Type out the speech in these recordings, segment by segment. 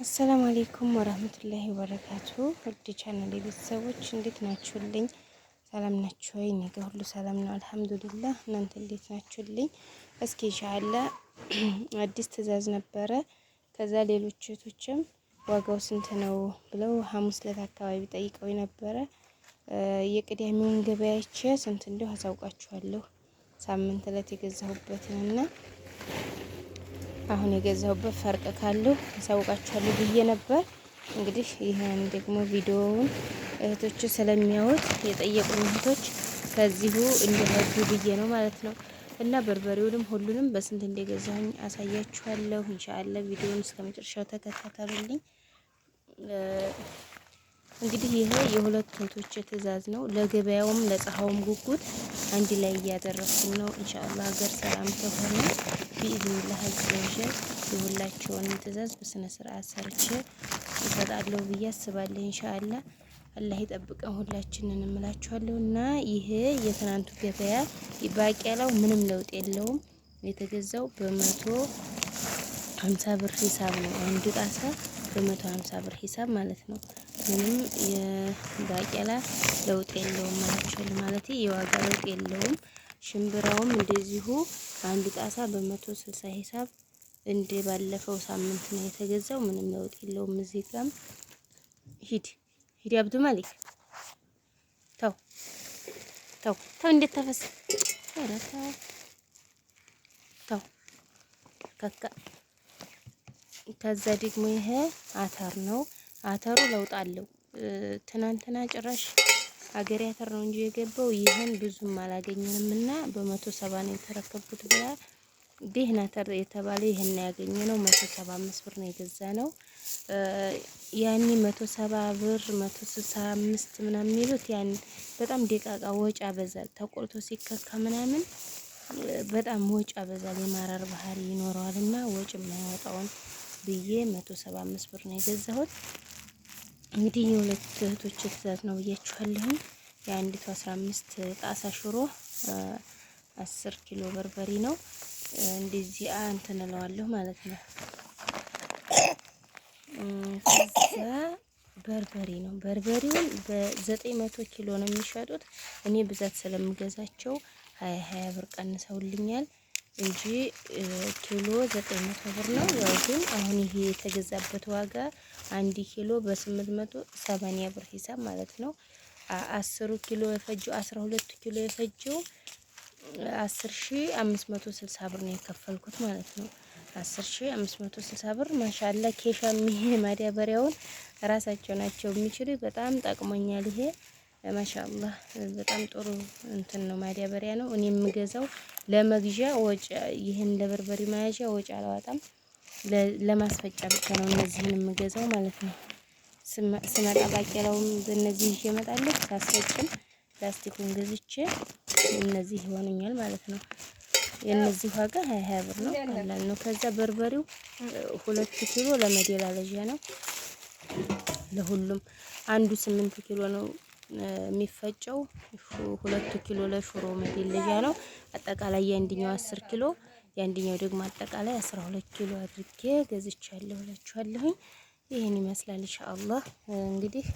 አሰላሙ አሌይኩም ወራህመቱላሂ ወበረካቱ። ውድ ቻናሌ ቤተሰቦች እንዴት ናችሁልኝ? ሰላም ናችሁ ወይ? እኔ ጋር ሁሉ ሰላም ነው አልሐምዱሊላህ። እናንተ እንዴት ናችሁልኝ? እስኪ ኢንሻአላህ አዲስ ትዕዛዝ ነበረ። ከዛ ሌሎች እህቶችም ዋጋው ስንት ነው ብለው ሐሙስ ዕለት አካባቢ ጠይቀው ነበረ። የቅዳሜውን ገበያቼ ስንት እንደው አሳውቃችኋለሁ። ሳምንት ዕለት የገዛሁበትንና አሁን የገዛሁበት ፈርቅ ካለው አሳውቃችኋለሁ ብዬ ነበር። እንግዲህ ይሄን ደግሞ ቪዲዮውን እህቶች ስለሚያዩት የጠየቁኝ እህቶች ከዚሁ እንዲረዱ ብዬ ነው ማለት ነው። እና በርበሬውንም ሁሉንም በስንት እንደገዛሁኝ አሳያችኋለሁ። ኢንሻአላህ ቪዲዮውን እስከመጨረሻው ተከታተሉልኝ። እንግዲህ ይሄ የሁለት እህቶች ትዕዛዝ ነው። ለገበያውም ለፀሐዩም ጉጉት አንድ ላይ እያደረኩኝ ነው። ኢንሻአላህ ሀገር ሰላም ከሆነ ቢኢዝኒላህ አዘወጀል የሁላቸውንም ትዕዛዝ በስነ ስርዓት ሰርቼ እሰጣለሁ ብዬ አስባለሁ። ኢንሻአላህ አላህ ይጠብቀን ሁላችንን እምላችኋለሁ። እና ይሄ የትናንቱ ገበያ ባቄላው ምንም ለውጥ የለውም። የተገዛው በ150 ብር ሂሳብ ነው። አንዱ ጣሳ በ150 ብር ሂሳብ ማለት ነው። ምንም የባቄላ ለውጥ የለውም ማለት የዋጋ ለውጥ የለውም። ሽምብራውም እንደዚሁ አንድ ጣሳ በ160 ሂሳብ እንደ ባለፈው ሳምንት ነው የተገዛው። ምንም ለውጥ የለውም። እዚህ ጋርም ሂድ አብዱ ማሊክ ተው እንዴት ተፈስ ተው ከካ። ከዛ ደግሞ ይሄ አተር ነው። አተሩ ለውጥ አለው። ትናንትና ጭራሽ ሀገሬ አተር ነው እንጂ የገባው ይህን ብዙም አላገኘንም እና በ170 ነው የተረከብኩት ብላ ደህና አተር የተባለ ይሄን ያገኘነው 175 ብር ነው የገዛ ነው። ያኔ 170 ብር 165 ምናምን የሚሉት ያን በጣም ደቃቃ ወጪ አበዛል። ተቆልቶ ሲከካ ምናምን በጣም ወጪ አበዛል። የማረር ባህሪ ይኖረዋልና ወጪ የማያወጣውን ብዬ 175 ብር ነው የገዛሁት። እንግዲህ የሁለት እህቶች ትዕዛዝ ነው ብያችኋለሁ። የአንዲቱ 15 ጣሳ ሽሮ 10 ኪሎ በርበሬ ነው። እንደዚህ እንትን እለዋለሁ ማለት ነው። ከዛ በርበሬ ነው። በርበሬውን በ900 ኪሎ ነው የሚሸጡት። እኔ ብዛት ስለምገዛቸው 20 ብር ቀንሰውልኛል እንጂ ኪሎ 900 ብር ነው። ያው ግን አሁን ይሄ የተገዛበት ዋጋ 1 ኪሎ በ880 ብር ሂሳብ ማለት ነው። 10 ኪሎ የፈጀው 12 ኪሎ የፈጀው 10560 ብር ነው የከፈልኩት ማለት ነው። 10560 ብር ማሻአላ። ኬሻም ይሄ ማዳበሪያውን ራሳቸው ናቸው የሚችሉ። በጣም ጠቅሞኛል ይሄ ማሻአላ። በጣም ጥሩ እንትን ነው፣ ማዳበሪያ ነው። እኔ የምገዛው ለመግዣ ወጪ፣ ይሄን ለበርበሬ መያዣ ወጪ አላወጣም። ለማስፈጫ ብቻ ነው እነዚህን የምገዛው ማለት ነው። ስመጣ ባቄላውም በእነዚህ ይዤ እመጣለሁ። ሳስፈጭም ፕላስቲኩን ገዝቼ እነዚህ ይሆኑኛል ማለት ነው። የነዚህ ዋጋ 20 ብር ነው፣ ቀላል ነው። ከዛ በርበሬው 2 ኪሎ ለመደላለዣ ነው። ለሁሉም አንዱ 8 ኪሎ ነው የሚፈጨው። 2 ኪሎ ለሽሮ መደለዣ ነው። አጠቃላይ የአንደኛው 10 ኪሎ የአንደኛው ደግሞ አጠቃላይ 12 ኪሎ አድርጌ ገዝቻለሁ እላችኋለሁኝ። ይሄን ይመስላል ኢንሻአላህ። እንግዲህ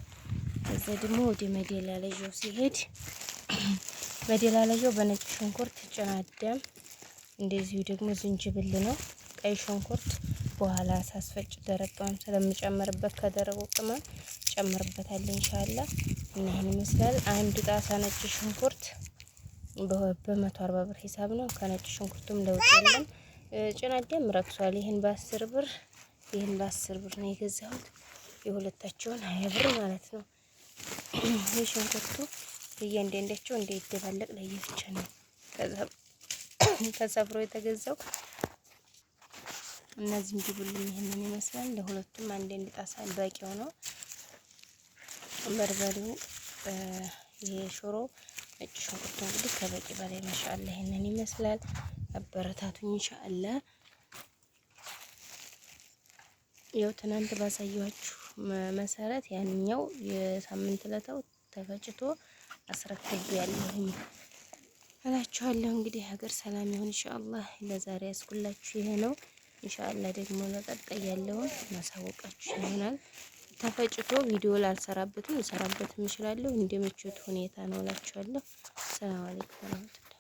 እዛ ደግሞ ወደ መደላለዣው ሲሄድ መደላለዣው በነጭ ሽንኩርት ጭናዳም፣ እንደዚሁ ደግሞ ዝንጅብል ነው። ቀይ ሽንኩርት በኋላ ሳስፈጭ ደረቀውን ስለምጨምርበት ከደረቁ ቅመም ጨምርበታለሁ ኢንሻአላህ። እና ይሄን ይመስላል። አንድ ጣሳ ነጭ ሽንኩርት በ140 ብር ሂሳብ ነው። ከነጭ ሽንኩርቱም ለውጥ የለም። ጭናዳም ረክሷል። ይሄን በ10 ብር ይሄን በ10 ብር ነው የገዛሁት። የሁለታቸውን 20 ብር ማለት ነው። ይሄ ሽንኩርቱ እያንዳንዳቸው እንዳይደባለቅ ለየብቻ ነው ተሰፍሮ የተገዛው። እነዚህ እንዲብሉኝ ይሄንን ይመስላል። ለሁለቱም አንድ ጣሳ በቂው ነው። በርበሬው ይሄ ሽሮ ነጭ ሽንኩርቱ እንግዲህ ከበቂ በላይ ማሻአላ ይሄንን ይመስላል። አበረታቱኝ ኢንሻአላህ። ያው ትናንት ባሳየኋችሁ መሰረት ያንኛው የሳምንት ለታው ተፈጭቶ አስረክቤያለሁ እላችኋለሁ። እንግዲህ ሀገር ሰላም ይሁን ኢንሻአላህ። ለዛሬ ያስኩላችሁ ይሄ ነው። ኢንሻአላህ ደግሞ ለቀጣይ ያለውን ማሳወቃችሁ ይሆናል። ተፈጭቶ ቪዲዮ ላልሰራበትም ልሰራበትም እችላለሁ። እንደምቾት ሁኔታ ነው እላችኋለሁ። ሰላም አለይኩም ወራህመቱላህ